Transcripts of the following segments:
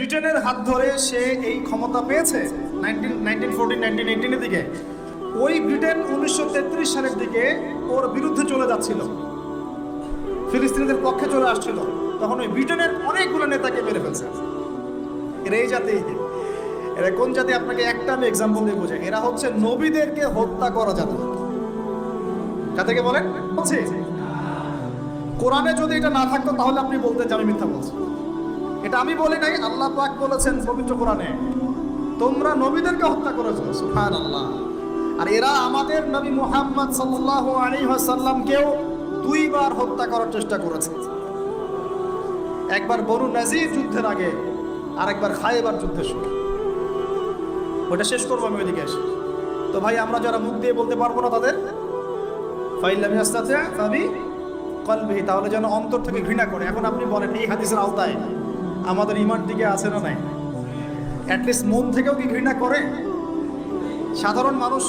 ব্রিটেনের হাত ধরে সে এই ক্ষমতা পেয়েছে 1918 দিকে। ওই ব্রিটেন 1933 সালের দিকে ওর বিরুদ্ধে চলে যাচ্ছিল, ফিলিস্তিনিদের পক্ষে চলে আসছিল, তখন ওই ব্রিটেনের অনেকগুলো নেতাকে মেরে ফেলছে। এরা এই জাতি, এরা কোন জাতি? আপনাকে একটা আমি এক্সাম্পল দিয়ে বোঝাই। এরা হচ্ছে নবীদেরকে হত্যা করা জাতি। কাদেরকে বলেন? বলছি কোরআনে যদি এটা না থাকতো তাহলে আপনি বলতেন যে আমি মিথ্যা বলছি। এটা আমি বলি নাই, আল্লাহ পাক বলেছেন পবিত্র কোরআনে, তোমরা নবীদেরকে হত্যা করেছো। সুবহানাল্লাহ। আর এরা আমাদের নবী মুহাম্মদ সাল্লাল্লাহু আলাইহি ওয়াসাল্লামকেও দুইবার হত্যা করার চেষ্টা করেছে। একবার বনু নাজির যুদ্ধের আগে, আর একবার খায়বার যুদ্ধের সময়। ওটা শেষ করবো আমি ওইদিকে এসে। তো ভাই, আমরা যারা মুখ দিয়ে বলতে পারবো না তাদের ফাইল্লাম ইয়াস্তাতি ফাবি কলবিহি, তাহলে যেন অন্তর থেকে ঘৃণা করে। এখন আপনি বলেন এই হাদিসের আওতায় আমাদের ঈমান দিকে আছে না নাই? অ্যাটলিস্ট মন থেকেও কি ঘৃণা করে? সাধারণ মানুষ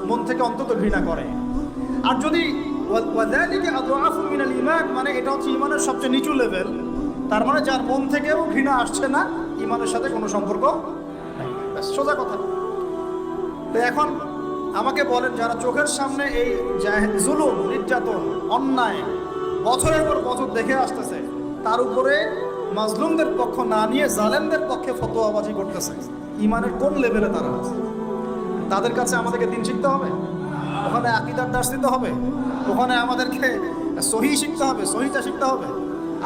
মন থেকে অন্তত ঘৃণা করে। আর যদি ওয়াযালিকা আযআফু মিনাল ঈমান, মানে এটা হচ্ছে ঈমানের সবচেয়ে নিচু লেভেল, তার মানে যার মন থেকেও ঘৃণা আসছে না, ঈমানের সাথে কোনো সম্পর্ক নাই। সোজা কথা। তো এখন আমাকে বলেন, যারা চোখের সামনে এই জুলুম, নির্যাতন, অন্যায় বছরের পর বছর দেখে আসতেছে, তার উপরে মাজলুমদের পক্ষ না নিয়ে জালেমদের পক্ষে ফতোয়াবাজি করতেছে, ঈমানের কোন লেভেলে তারা আছে? তাদের কাছে আমাদেরকে দিন শিখতে হবে, ওখানে আকীদার দার্স দিতে হবে, ওখানে আমাদেরকে সহিহ শিখতে হবে, সহিহটা শিখতে হবে।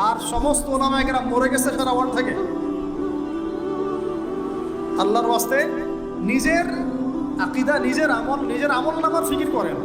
আর সমস্ত ওলামায়ে কেরাম মরে গেছে সারা ওয়ার্ল্ড থেকে। আল্লাহর ওয়াস্তে নিজের আকীদা, নিজের আমল নামার ফিকির করেন।